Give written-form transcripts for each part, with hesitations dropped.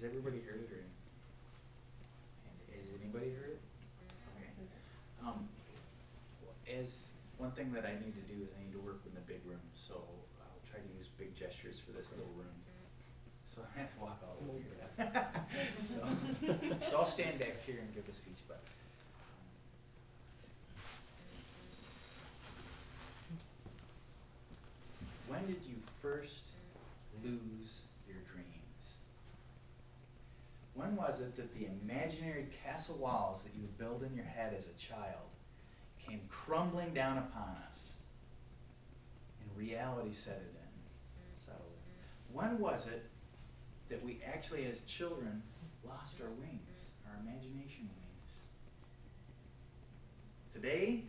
Has everybody heard it, or has anybody heard it? Okay. As one thing that I need to do is I need to work in the big room, so I'll try to use big gestures for this little room. So I have to walk all over here. So I'll stand back here and give a speech, but when did you first lose your dreams? When was it that the imaginary castle walls that you would build in your head as a child came crumbling down upon us and reality set it in, settled in? When was it that we actually as children lost our wings, our imagination wings? Today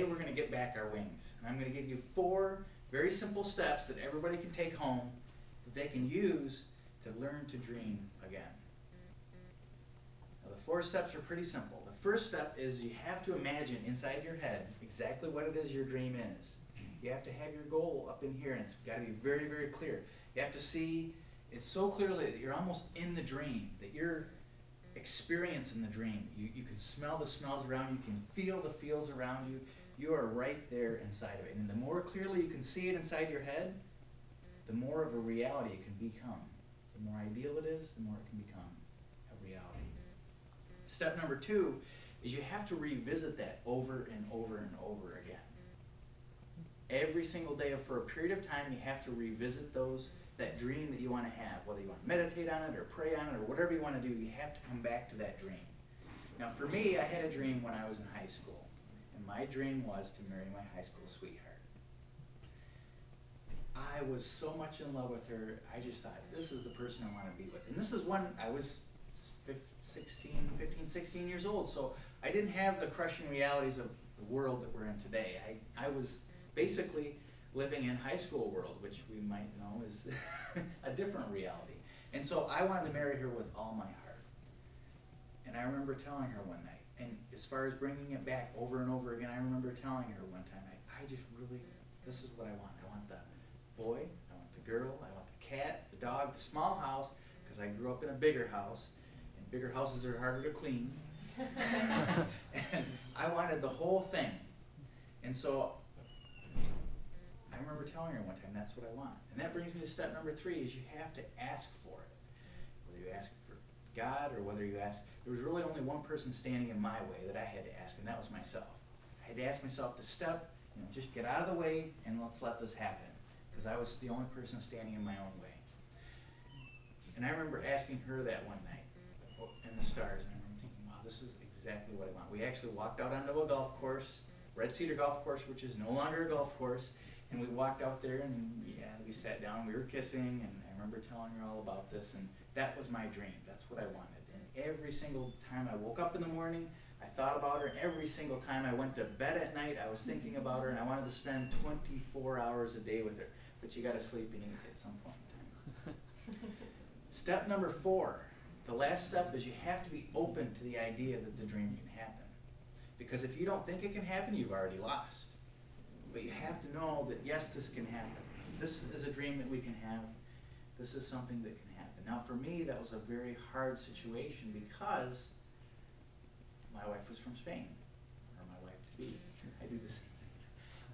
we're going to get back our wings. And I'm going to give you 4 very simple steps that everybody can take home that they can use to learn to dream again. Now the 4 steps are pretty simple. The first step is you have to imagine inside your head exactly what it is your dream is. You have to have your goal up in here, and it's got to be very, very clear. You have to see it so clearly that you're almost in the dream, that you're experiencing the dream. You can smell the smells around you, you can feel the feels around you. You are right there inside of it. And the more clearly you can see it inside your head, the more of a reality it can become. The more ideal it is, the more it can become a reality. Step number 2 is you have to revisit that over and over and over again. Every single day, for a period of time, you have to revisit that dream that you want to have. Whether you want to meditate on it or pray on it or whatever you want to do, you have to come back to that dream. Now for me, I had a dream when I was in high school. And my dream was to marry my high school sweetheart. I was so much in love with her, I just thought, this is the person I want to be with. And this is when I was 15, 16 years old, so I didn't have the crushing realities of the world that we're in today. I was basically living in high school world, which we might know is a different reality. And so I wanted to marry her with all my heart. And I remember telling her one night, and as far as bringing it back over and over again, I remember telling her one time, I just really, this is what I want. I want the boy, I want the girl, I want the cat, the dog, the small house, because I grew up in a bigger house, and bigger houses are harder to clean. And I wanted the whole thing. And so I remember telling her one time, that's what I want. And that brings me to step number 3, is you have to ask for it. Whether you ask for God or whether you ask, there was really only one person standing in my way that I had to ask, and that was myself. I had to ask myself to step, just get out of the way and let's let this happen, because I was the only person standing in my own way. And I remember asking her that one night in the stars, and I remember thinking, wow, this is exactly what I want. We actually walked out onto a golf course, Red Cedar Golf Course, which is no longer a golf course, and we walked out there and we sat down, we were kissing, and I remember telling her all about this, and that was my dream. That's what I wanted. And every single time I woke up in the morning, I thought about her, and every single time I went to bed at night, I was thinking about her, and I wanted to spend 24 hours a day with her. But you got to sleep and eat at some point in time. Step number 4, the last step, is you have to be open to the idea that the dream can happen. Because if you don't think it can happen, you've already lost. But you have to know that, yes, this can happen. This is a dream that we can have. This is something that can happen. Now for me, that was a very hard situation because my wife was from Spain, or my wife-to-be. I do the same thing.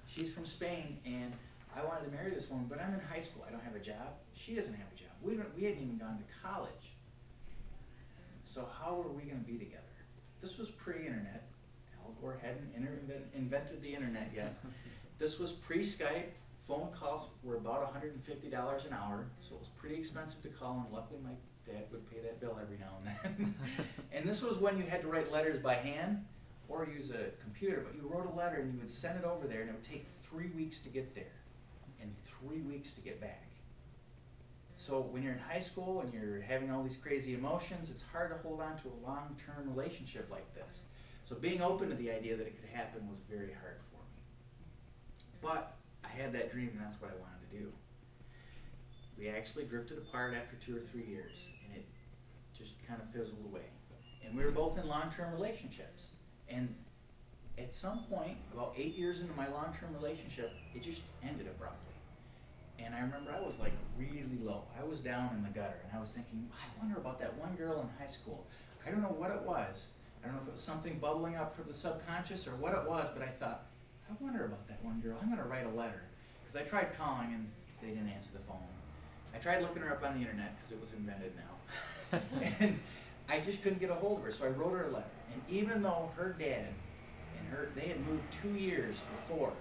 She's from Spain, and I wanted to marry this woman, but I'm in high school. I don't have a job. She doesn't have a job. We hadn't even gone to college. So how were we going to be together? This was pre-internet. Al Gore hadn't invented the internet yet. This was pre-Skype. Phone calls were about $150 an hour, so it was pretty expensive to call, and luckily my dad would pay that bill every now and then. And this was when you had to write letters by hand or use a computer, but you wrote a letter and you would send it over there, and it would take 3 weeks to get there and 3 weeks to get back. So when you're in high school and you're having all these crazy emotions, it's hard to hold on to a long-term relationship like this. So being open to the idea that it could happen was very hard for me. But I had that dream, and that's what I wanted to do. We actually drifted apart after 2 or 3 years, and it just kind of fizzled away. And we were both in long-term relationships. And at some point, about 8 years into my long-term relationship, it just ended abruptly. And I remember I was like really low. I was down in the gutter, and I was thinking, I wonder about that one girl in high school. I don't know what it was. I don't know if it was something bubbling up from the subconscious or what it was, but I thought, I wonder about that one girl. I'm going to write a letter. Because I tried calling, and they didn't answer the phone. I tried looking her up on the internet, because it was invented now. And I just couldn't get a hold of her, so I wrote her a letter. And even though her dad and her, they had moved 2 years before.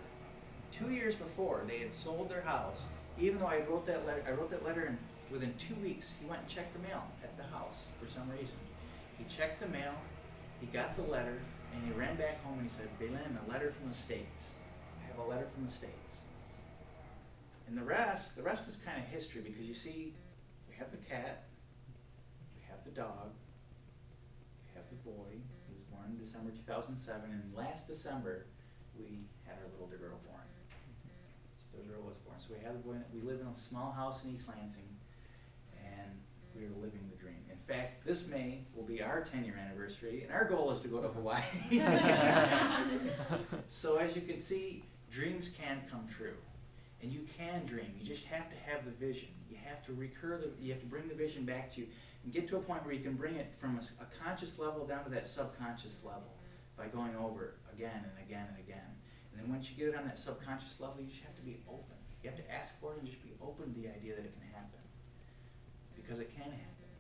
2 years before, they had sold their house. Even though I wrote that letter, and within 2 weeks, he went and checked the mail at the house for some reason. He checked the mail, he got the letter, and he ran back home and he said, Baylin, a letter from the States. I have a letter from the States. And the rest is kind of history, because you see, we have the cat, we have the dog, we have the boy, who was born in December 2007, and last December, we had our little girl born. So the girl was born. So we have the boy, we live in a small house in East Lansing, and we are living the dream. In fact, this May will be our 10-year anniversary, and our goal is to go to Hawaii. So as you can see, dreams can come true. And you can dream. You just have to have the vision. You have to you have to bring the vision back to you and get to a point where you can bring it from a conscious level down to that subconscious level by going over it again and again and again. And then once you get it on that subconscious level, you just have to be open. You have to ask for it and just be open to the idea that it can happen. Because it can happen.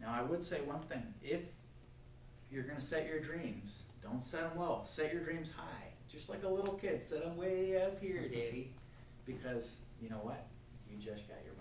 Now I would say one thing. If you're going to set your dreams, don't set them low. Set your dreams high. Just like a little kid, set them way up here, Daddy. Because you know what? You just got your